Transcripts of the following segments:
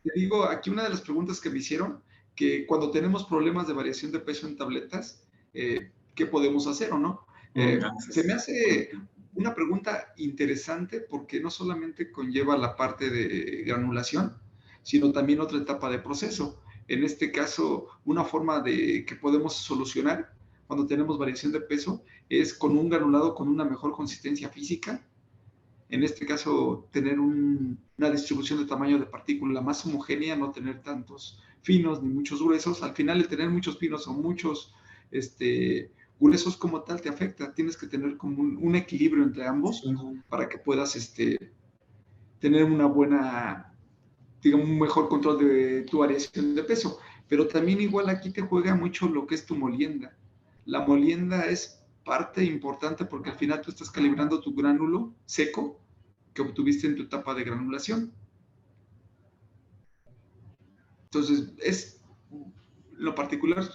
te digo, aquí una de las preguntas que me hicieron, que cuando tenemos problemas de variación de peso en tabletas, ¿qué podemos hacer o no? Se me Gracias. hace una pregunta interesante porque no solamente conlleva la parte de granulación, sino también otra etapa de proceso. En este caso, una forma de que podemos solucionar cuando tenemos variación de peso es con un granulado con una mejor consistencia física. En este caso, tener una distribución de tamaño de partícula más homogénea, no tener tantos finos ni muchos gruesos. Al final, el tener muchos finos o muchos gruesos como tal te afecta. Tienes que tener como un equilibrio entre ambos Sí, para que puedas tener una buena, digamos, un mejor control de tu variación de peso. Pero también igual aquí te juega mucho lo que es tu molienda. La molienda es parte importante porque al final tú estás calibrando tu gránulo seco que obtuviste en tu etapa de granulación. Entonces, lo particular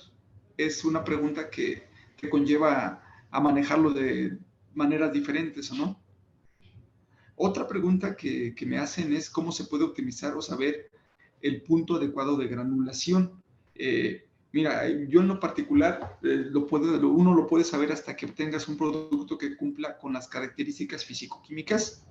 es una pregunta que conlleva a manejarlo de maneras diferentes, ¿o no? Otra pregunta que me hacen es cómo se puede optimizar o saber el punto adecuado de granulación. Mira, yo en lo particular, uno lo puede saber hasta que obtengas un producto que cumpla con las características físico-químicas.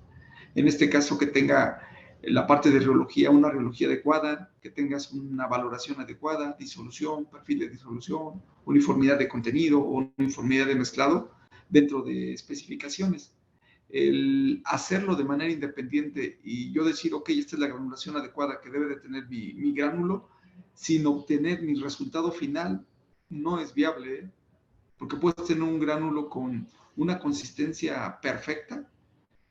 En este caso, que tenga la parte de reología, una reología adecuada, que tengas una valoración adecuada, disolución, perfil de disolución, uniformidad de contenido o uniformidad de mezclado dentro de especificaciones. El hacerlo de manera independiente y yo decir, ok, esta es la granulación adecuada que debe de tener mi gránulo, sin obtener mi resultado final, no es viable, ¿eh? Porque puedes tener un gránulo con una consistencia perfecta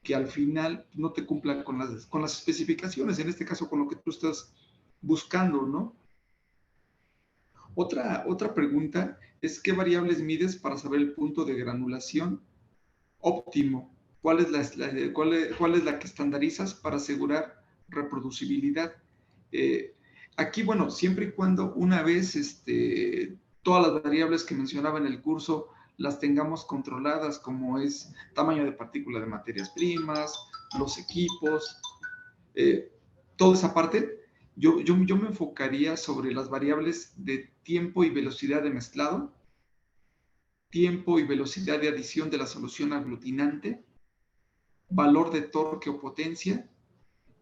que al final no te cumpla con las especificaciones, en este caso con lo que tú estás buscando, ¿no? Otra pregunta es, ¿qué variables mides para saber el punto de granulación óptimo? ¿Cuál es la que estandarizas para asegurar reproducibilidad? Eh, Aquí, bueno, siempre y cuando una vez todas las variables que mencionaba en el curso las tengamos controladas, como es tamaño de partícula de materias primas, los equipos, eh, toda esa parte, yo me enfocaría sobre las variables de tiempo y velocidad de mezclado, tiempo y velocidad de adición de la solución aglutinante, valor de torque o potencia,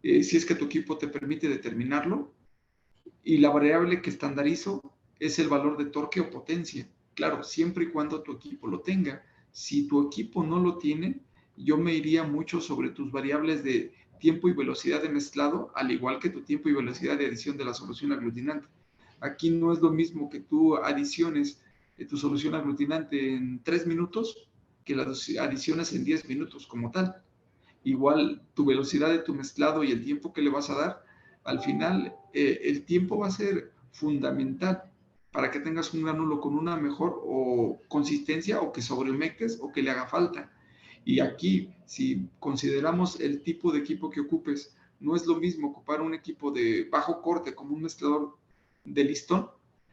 si es que tu equipo te permite determinarlo, y la variable que estandarizo es el valor de torque o potencia. Claro, siempre y cuando tu equipo lo tenga. Si tu equipo no lo tiene, yo me iría mucho sobre tus variables de tiempo y velocidad de mezclado, al igual que tu tiempo y velocidad de adición de la solución aglutinante. Aquí no es lo mismo que tú adiciones tu solución aglutinante en 3 minutos que las adiciones en 10 minutos como tal. Igual tu velocidad de tu mezclado y el tiempo que le vas a dar, al final el tiempo va a ser fundamental para que tengas un gránulo con una mejor o consistencia o que sobremectes o que le haga falta. Y aquí, si consideramos el tipo de equipo que ocupes, no es lo mismo ocupar un equipo de bajo corte como un mezclador de listón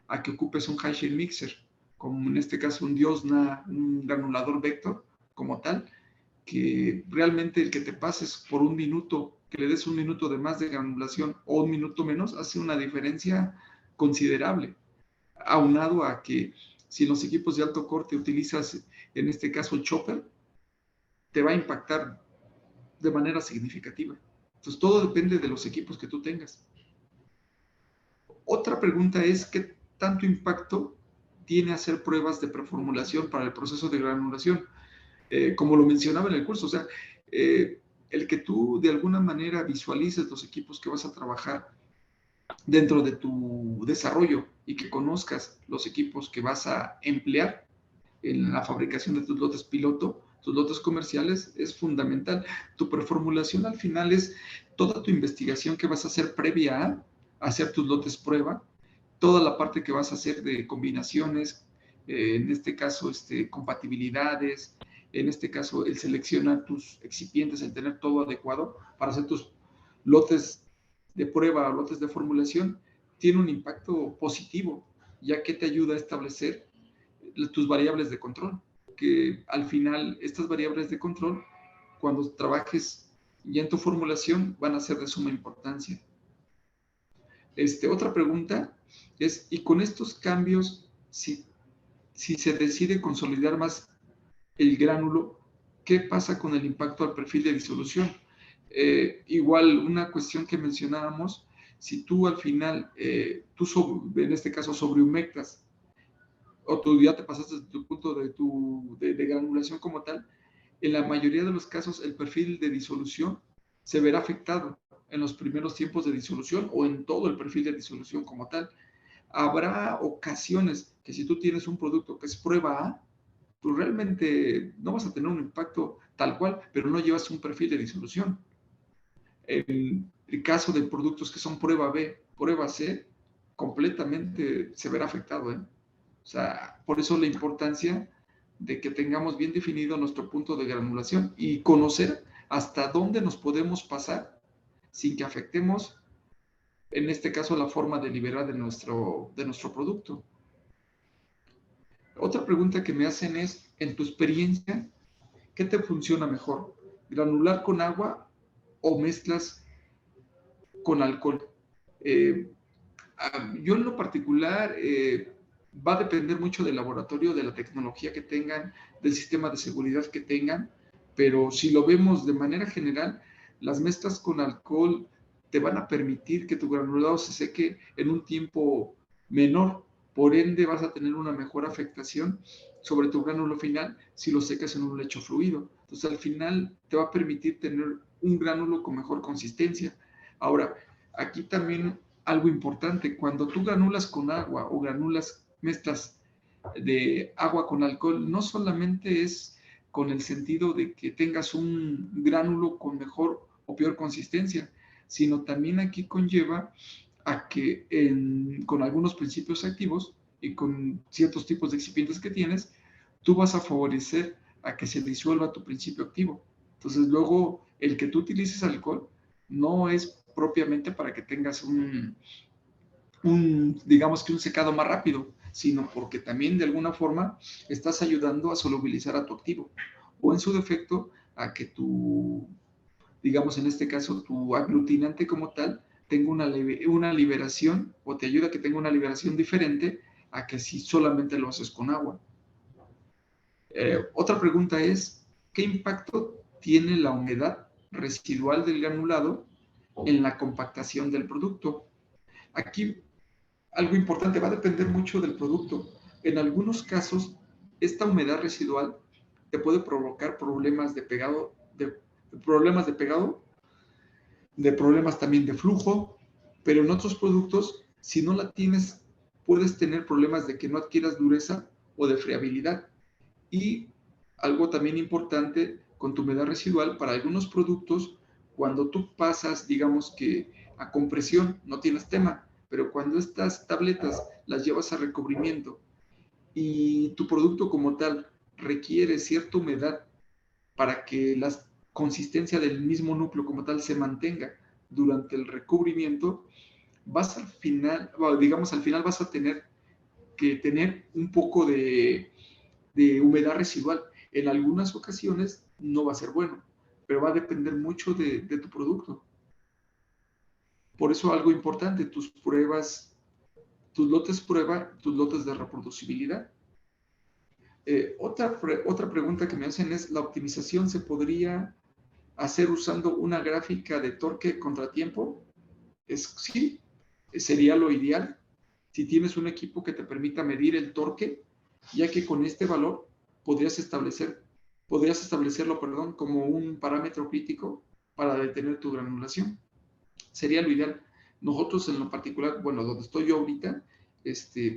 a que ocupes un high shell mixer, como en este caso un Diosna, un granulador Vector como tal, que realmente el que te pases por un minuto, que le des un minuto de más de granulación o un minuto menos, hace una diferencia considerable. Aunado a que si en los equipos de alto corte utilizas, en este caso, chopper, te va a impactar de manera significativa. Entonces, todo depende de los equipos que tú tengas. Otra pregunta es, ¿qué tanto impacto tiene hacer pruebas de preformulación para el proceso de granulación? Como lo mencionaba en el curso, o sea, el que tú de alguna manera visualices los equipos que vas a trabajar dentro de tu desarrollo y que conozcas los equipos que vas a emplear en la fabricación de tus lotes piloto, tus lotes comerciales, es fundamental. Tu preformulación al final es toda tu investigación que vas a hacer previa a hacer tus lotes prueba, toda la parte que vas a hacer de combinaciones, en este caso compatibilidades, en este caso el seleccionar tus excipientes, el tener todo adecuado para hacer tus lotes de prueba o lotes de formulación, tiene un impacto positivo, ya que te ayuda a establecer tus variables de control, que al final estas variables de control, cuando trabajes ya en tu formulación, van a ser de suma importancia. Otra pregunta es, y con estos cambios, si se decide consolidar más el gránulo, ¿qué pasa con el impacto al perfil de disolución? Igual, una cuestión que mencionábamos, si tú al final, en este caso sobrehumectas, o tú ya te pasaste de tu punto de granulación como tal, en la mayoría de los casos el perfil de disolución se verá afectado en los primeros tiempos de disolución o en todo el perfil de disolución como tal. Habrá ocasiones que si tú tienes un producto que es prueba A, tú realmente no vas a tener un impacto tal cual, pero no llevas un perfil de disolución. En el caso de productos que son prueba B, prueba C, completamente se verá afectado, ¿eh? O sea, por eso la importancia de que tengamos bien definido nuestro punto de granulación y conocer hasta dónde nos podemos pasar sin que afectemos, en este caso, la forma de liberar de nuestro producto. Otra pregunta que me hacen es, en tu experiencia, ¿qué te funciona mejor? ¿Granular con agua o mezclas con alcohol? Eh, yo en lo particular, va a depender mucho del laboratorio, de la tecnología que tengan, del sistema de seguridad que tengan, pero si lo vemos de manera general, las mezclas con alcohol te van a permitir que tu granulado se seque en un tiempo menor, por ende vas a tener una mejor afectación sobre tu gránulo final si lo secas en un lecho fluido. Entonces al final te va a permitir tener un gránulo con mejor consistencia. Ahora, aquí también algo importante, cuando tú granulas con agua o granulas mezclas de agua con alcohol, no solamente es con el sentido de que tengas un gránulo con mejor o peor consistencia, sino también aquí conlleva a que con algunos principios activos y con ciertos tipos de excipientes que tienes, tú vas a favorecer a que se disuelva tu principio activo. Entonces luego el que tú utilices alcohol no es propiamente para que tengas digamos que un secado más rápido, sino porque también de alguna forma estás ayudando a solubilizar a tu activo o en su defecto a que tu, digamos en este caso, tu aglutinante como tal tenga una liberación o te ayuda a que tenga una liberación diferente a que si solamente lo haces con agua. Otra pregunta es, ¿qué impacto tiene la humedad residual del granulado en la compactación del producto? Aquí algo importante, va a depender mucho del producto. En algunos casos, esta humedad residual te puede provocar problemas de pegado, de problemas también de flujo, pero en otros productos, si no la tienes, puedes tener problemas de que no adquieras dureza o de friabilidad. Y algo también importante con tu humedad residual, para algunos productos, cuando tú pasas, digamos que a compresión, no tienes tema, pero cuando estas tabletas las llevas a recubrimiento y tu producto como tal requiere cierta humedad para que la consistencia del mismo núcleo como tal se mantenga durante el recubrimiento, vas al final, digamos, al final vas a tener que tener un poco de humedad residual. En algunas ocasiones no va a ser bueno, pero va a depender mucho de tu producto. Por eso algo importante, tus pruebas, tus lotes prueba, tus lotes de reproducibilidad. Otra pregunta que me hacen es, ¿la optimización se podría hacer usando una gráfica de torque contratiempo? Sí, sería lo ideal. Si tienes un equipo que te permita medir el torque, ya que con este valor podrías establecerlo, perdón, como un parámetro crítico para detener tu granulación. Sería lo ideal. Nosotros en lo particular, bueno, donde estoy yo ahorita,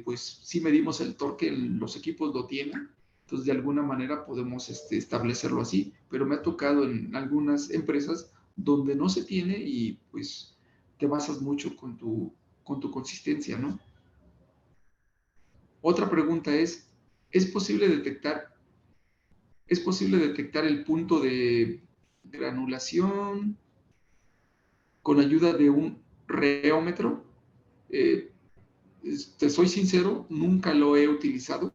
pues sí medimos el torque, los equipos lo tienen, entonces de alguna manera podemos establecerlo así, pero me ha tocado en algunas empresas donde no se tiene y pues te basas mucho con tu consistencia, ¿no? Otra pregunta ¿es posible detectar, ¿es posible detectar el punto de granulación con ayuda de un reómetro? Eh, Te soy sincero, nunca lo he utilizado,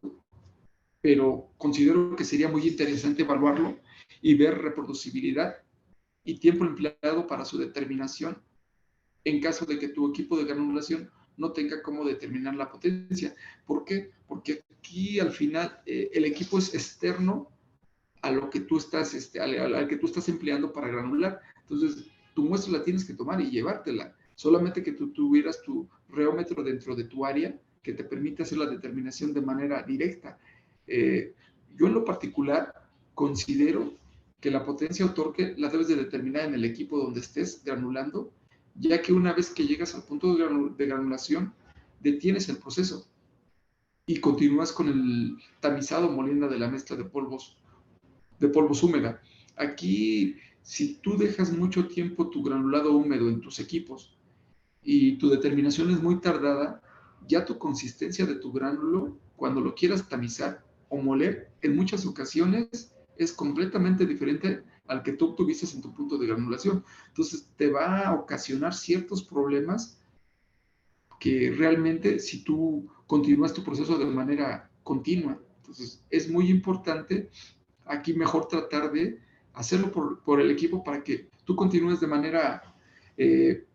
pero considero que sería muy interesante evaluarlo y ver reproducibilidad y tiempo empleado para su determinación en caso de que tu equipo de granulación no tenga cómo determinar la potencia. ¿Por qué? Porque aquí al final el equipo es externo a lo que tú estás, al que tú estás empleando para granular. Entonces, tu muestra la tienes que tomar y llevártela. Solamente que tú tuvieras tu reómetro dentro de tu área que te permite hacer la determinación de manera directa. Yo en lo particular considero que la potencia o torque la debes de determinar en el equipo donde estés granulando, ya que una vez que llegas al punto de granulación, detienes el proceso y continúas con el tamizado molienda de la mezcla de polvos húmeda. Aquí, si tú dejas mucho tiempo tu granulado húmedo en tus equipos y tu determinación es muy tardada, ya tu consistencia de tu gránulo, cuando lo quieras tamizar o moler, en muchas ocasiones es completamente diferente al que tú obtuviste en tu punto de granulación. Entonces, te va a ocasionar ciertos problemas que realmente si tú continúas tu proceso de manera continua. Entonces, es muy importante aquí mejor tratar de hacerlo por el equipo para que tú continúes de manera, eh,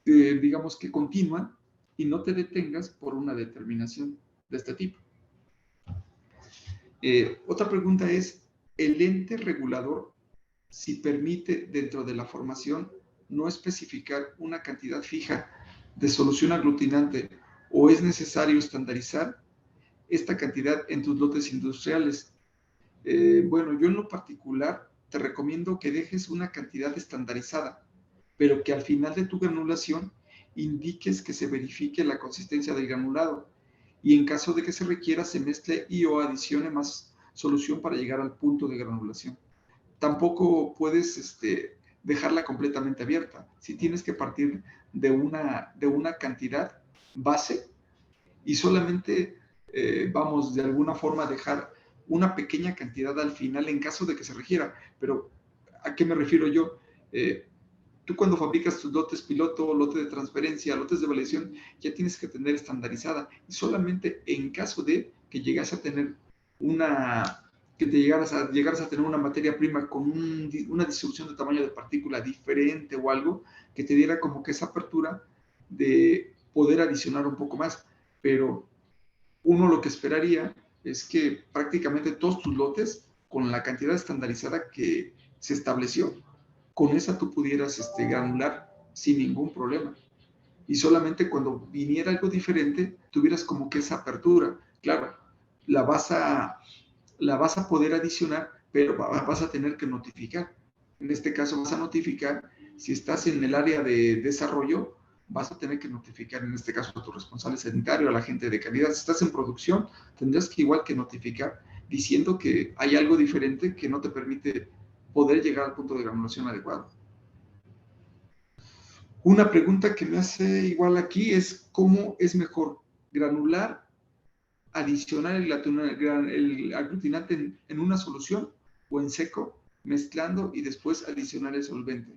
digamos que continua y no te detengas por una determinación de este tipo. Otra pregunta es, ¿el ente regulador, si permite dentro de la formación no especificar una cantidad fija de solución aglutinante o es necesario estandarizar esta cantidad en tus lotes industriales? Bueno, yo en lo particular te recomiendo que dejes una cantidad estandarizada, pero que al final de tu granulación indiques que se verifique la consistencia del granulado y en caso de que se requiera se mezcle y o adicione más solución para llegar al punto de granulación. Tampoco puedes dejarla completamente abierta. Si tienes que partir de una cantidad base y solamente vamos de alguna forma a dejar una pequeña cantidad al final en caso de que se requiera. Pero, ¿a qué me refiero yo? Tú cuando fabricas tus lotes piloto, lotes de transferencia, lotes de validación, ya tienes que tener estandarizada. Y solamente en caso de que llegas a tener que te llegaras a tener una materia prima con una distribución de tamaño de partícula diferente o algo, que te diera como que esa apertura de poder adicionar un poco más. Pero uno lo que esperaría es que prácticamente todos tus lotes, con la cantidad estandarizada que se estableció, con esa tú pudieras granular sin ningún problema. Y solamente cuando viniera algo diferente, tuvieras como que esa apertura. Claro, la vas a poder adicionar, pero vas a tener que notificar. En este caso vas a notificar, si estás en el área de desarrollo, vas a tener que notificar, en este caso, a tu responsable sanitario, a la gente de calidad. Si estás en producción, tendrás que igual que notificar, diciendo que hay algo diferente que no te permite poder llegar al punto de granulación adecuado. Una pregunta que me hace igual aquí es, ¿cómo es mejor granular, adicionar el aglutinante en una solución o en seco, mezclando y después adicionar el solvente?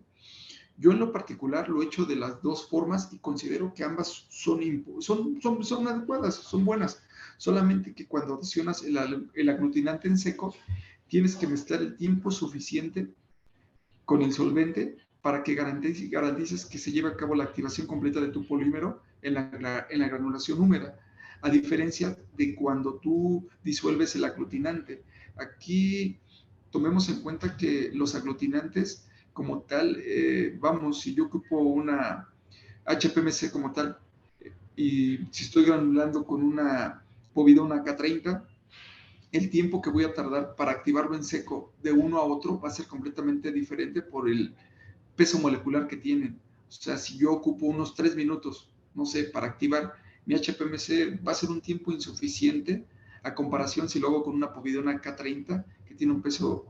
Yo en lo particular lo he hecho de las dos formas y considero que ambas son adecuadas, son buenas. Solamente que cuando adicionas el aglutinante en seco, tienes que mezclar el tiempo suficiente con el solvente para que garantices que se lleve a cabo la activación completa de tu polímero en la granulación húmeda, a diferencia de cuando tú disuelves el aglutinante. Aquí tomemos en cuenta que los aglutinantes como tal, vamos, si yo ocupo una HPMC como tal, y si estoy granulando con una povidona K30, el tiempo que voy a tardar para activarlo en seco de uno a otro va a ser completamente diferente por el peso molecular que tienen. O sea, si yo ocupo unos 3 minutos, no sé, para activar mi HPMC, va a ser un tiempo insuficiente a comparación si lo hago con una povidona K30, que tiene un peso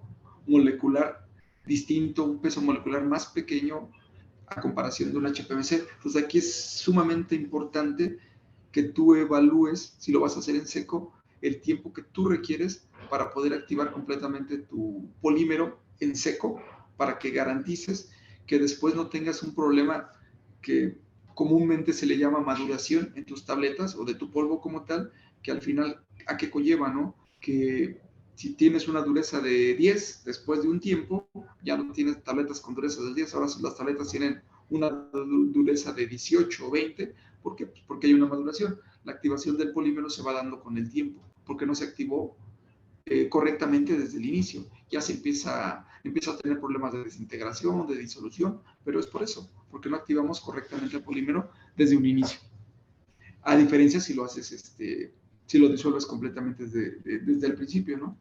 molecular distinto, un peso molecular más pequeño a comparación de un HPMC. Entonces aquí es sumamente importante que tú evalúes, si lo vas a hacer en seco, el tiempo que tú requieres para poder activar completamente tu polímero en seco, para que garantices que después no tengas un problema que comúnmente se le llama maduración en tus tabletas o de tu polvo como tal, que al final a qué conlleva, ¿no? Que si tienes una dureza de 10, después de un tiempo, ya no tienes tabletas con dureza de 10, ahora las tabletas tienen una dureza de 18 o 20. ¿Por qué? Pues porque hay una maduración. La activación del polímero se va dando con el tiempo, porque no se activó correctamente desde el inicio. Ya se empieza a tener problemas de desintegración, de disolución, pero es por eso, porque no activamos correctamente el polímero desde un inicio. A diferencia si lo haces, si lo disuelves completamente desde el principio, ¿no?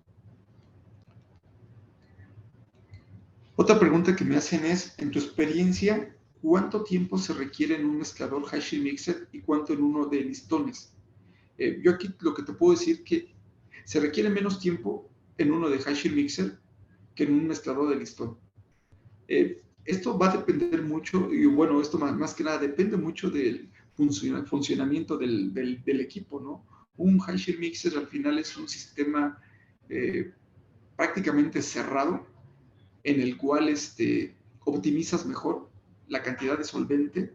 Otra pregunta que me hacen es, en tu experiencia, ¿cuánto tiempo se requiere en un mezclador Hi-Shield Mixer y cuánto en uno de listones? Yo aquí lo que te puedo decir que se requiere menos tiempo en uno de Hi-Shield Mixer que en un mezclador de listón. Esto va a depender mucho, y bueno, esto más que nada depende mucho del funcionamiento del equipo, ¿no? Un Hi-Shield Mixer al final es un sistema prácticamente cerrado en el cual optimizas mejor la cantidad de solvente,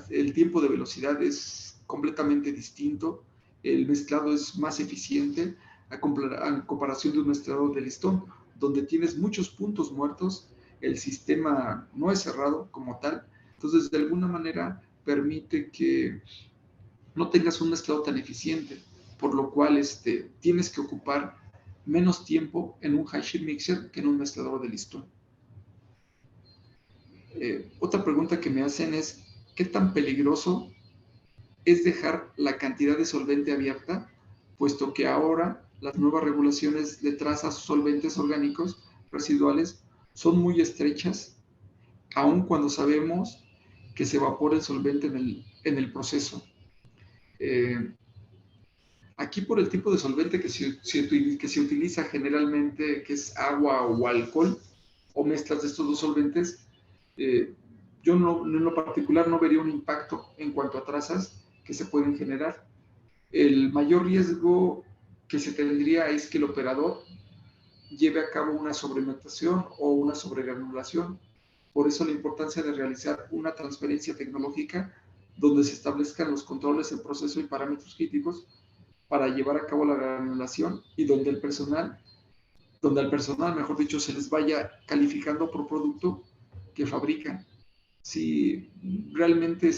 el tiempo de velocidad es completamente distinto, el mezclado es más eficiente a comparación de un mezclador de listón, donde tienes muchos puntos muertos, el sistema no es cerrado como tal, entonces de alguna manera permite que no tengas un mezclado tan eficiente, por lo cual tienes que ocupar menos tiempo en un Hi-Shield Mixer que en un mezclador de listón. Otra pregunta que me hacen es, ¿qué tan peligroso es dejar la cantidad de solvente abierta, puesto que ahora las nuevas regulaciones de trazas solventes orgánicos residuales son muy estrechas, aun cuando sabemos que se evapora el solvente en el proceso? Aquí por el tipo de solvente que se utiliza generalmente, que es agua o alcohol, o mezclas de estos dos solventes, eh, yo no, en lo particular no vería un impacto en cuanto a trazas que se pueden generar. El mayor riesgo que se tendría es que el operador lleve a cabo una sobremetación o una sobregranulación. Por eso la importancia de realizar una transferencia tecnológica donde se establezcan los controles en proceso y parámetros críticos para llevar a cabo la granulación y donde al personal, mejor dicho, se les vaya calificando por producto que fabrican. Si realmente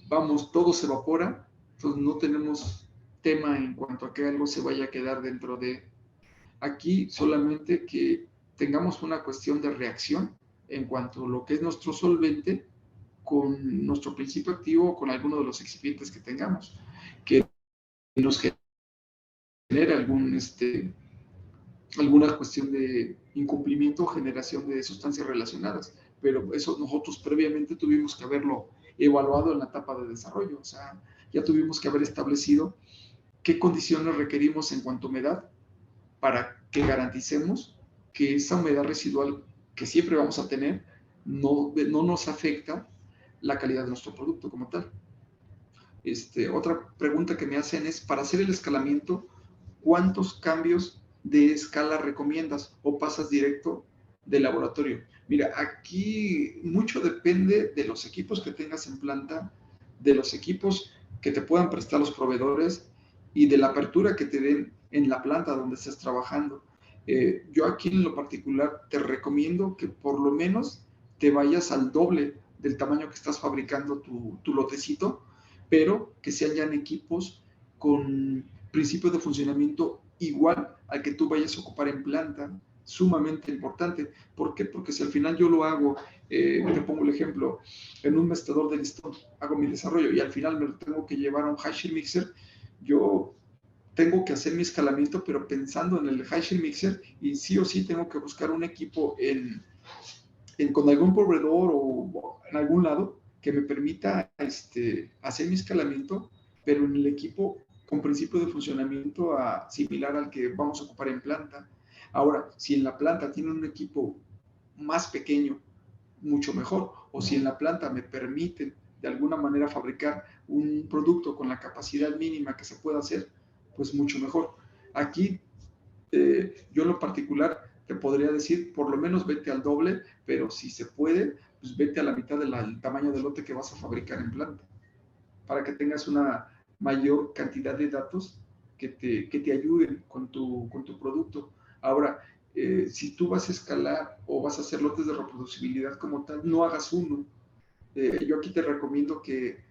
vamos, todo se evapora, entonces no tenemos tema en cuanto a que algo se vaya a quedar dentro de aquí, solamente que tengamos una cuestión de reacción en cuanto a lo que es nuestro solvente con nuestro principio activo o con alguno de los excipientes que tengamos, que nos genera alguna cuestión de incumplimiento o generación de sustancias relacionadas. Pero eso nosotros previamente tuvimos que haberlo evaluado en la etapa de desarrollo. O sea, ya tuvimos que haber establecido qué condiciones requerimos en cuanto a humedad para que garanticemos que esa humedad residual que siempre vamos a tener no nos afecta la calidad de nuestro producto como tal. Otra pregunta que me hacen es, para hacer el escalamiento, ¿cuántos cambios de escala recomiendas o pasas directo del laboratorio? Mira, aquí mucho depende de los equipos que tengas en planta, de los equipos que te puedan prestar los proveedores y de la apertura que te den en la planta donde estés trabajando. Yo aquí en lo particular te recomiendo que por lo menos te vayas al doble del tamaño que estás fabricando tu lotecito, pero que sean ya en equipos con principios de funcionamiento igual al que tú vayas a ocupar en planta, sumamente importante. ¿Por qué? Porque si al final yo lo hago, te pongo el ejemplo, en un mezclador de listón, hago mi desarrollo y al final me lo tengo que llevar a un Hi-Shield Mixer, yo tengo que hacer mi escalamiento, pero pensando en el Hi-Shield Mixer, y sí o sí tengo que buscar un equipo con algún proveedor o en algún lado que me permita hacer mi escalamiento, pero en el equipo con principio de funcionamiento similar al que vamos a ocupar en planta. Ahora, si en la planta tiene un equipo más pequeño, mucho mejor, o si en la planta me permiten de alguna manera fabricar un producto con la capacidad mínima que se pueda hacer, pues mucho mejor. Aquí yo en lo particular te podría decir, por lo menos vete al doble, pero si se puede, pues vete a la mitad del tamaño del lote que vas a fabricar en planta, para que tengas una mayor cantidad de datos que te ayuden con tu producto. Ahora, si tú vas a escalar o vas a hacer lotes de reproducibilidad como tal, no hagas uno. Yo aquí te recomiendo que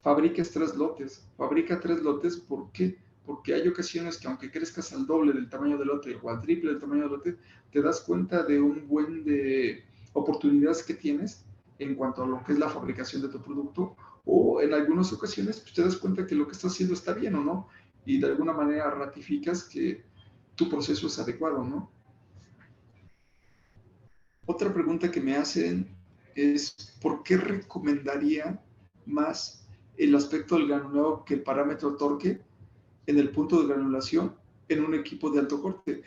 fabriques 3 lotes. Fabrica 3 lotes, ¿por qué? Porque hay ocasiones que aunque crezcas al doble del tamaño del lote o al triple del tamaño del lote, te das cuenta de un buen de oportunidades que tienes en cuanto a lo que es la fabricación de tu producto, o en algunas ocasiones pues, te das cuenta que lo que estás haciendo está bien o no, y de alguna manera ratificas que tu proceso es adecuado, ¿no? Otra pregunta que me hacen es, ¿por qué recomendaría más el aspecto del granulado que el parámetro torque en el punto de granulación en un equipo de alto corte?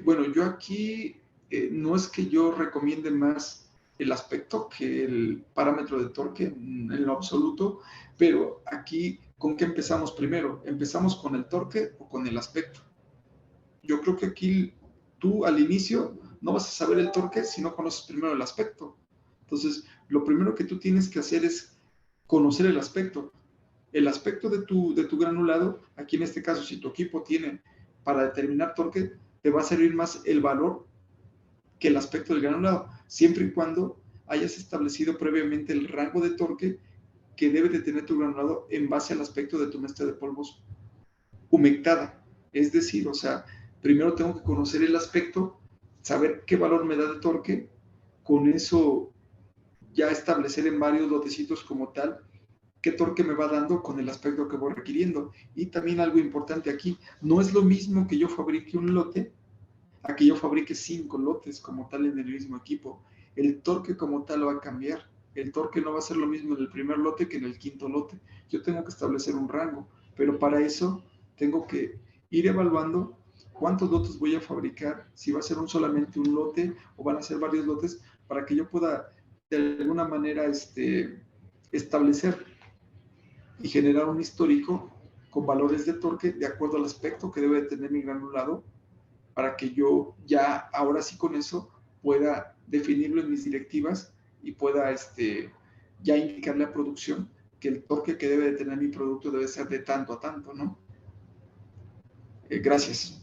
Bueno, yo aquí no es que yo recomiende más el aspecto que el parámetro de torque en lo absoluto, pero aquí, ¿con qué empezamos primero? ¿Empezamos con el torque o con el aspecto? Yo creo que aquí tú al inicio no vas a saber el torque si no conoces primero el aspecto. Entonces, lo primero que tú tienes que hacer es conocer el aspecto. El aspecto de tu granulado, aquí en este caso, si tu equipo tiene para determinar torque, te va a servir más el valor que el aspecto del granulado, siempre y cuando hayas establecido previamente el rango de torque que debe de tener tu granulado en base al aspecto de tu mezcla de polvos humectada. Es decir, o sea, primero tengo que conocer el aspecto, saber qué valor me da de torque, con eso ya establecer en varios lotecitos como tal qué torque me va dando con el aspecto que voy requiriendo. Y también algo importante aquí, no es lo mismo que yo fabrique un lote a que yo fabrique 5 lotes como tal en el mismo equipo. El torque como tal va a cambiar. El torque no va a ser lo mismo en el primer lote que en el quinto lote. Yo tengo que establecer un rango, pero para eso tengo que ir evaluando cuántos lotes voy a fabricar, si va a ser solamente un lote o van a ser varios lotes, para que yo pueda de alguna manera establecer y generar un histórico con valores de torque de acuerdo al aspecto que debe de tener mi granulado, para que yo ya ahora sí con eso pueda definirlo en mis directivas y pueda ya indicarle a producción que el torque que debe de tener mi producto debe ser de tanto a tanto, ¿no? Gracias.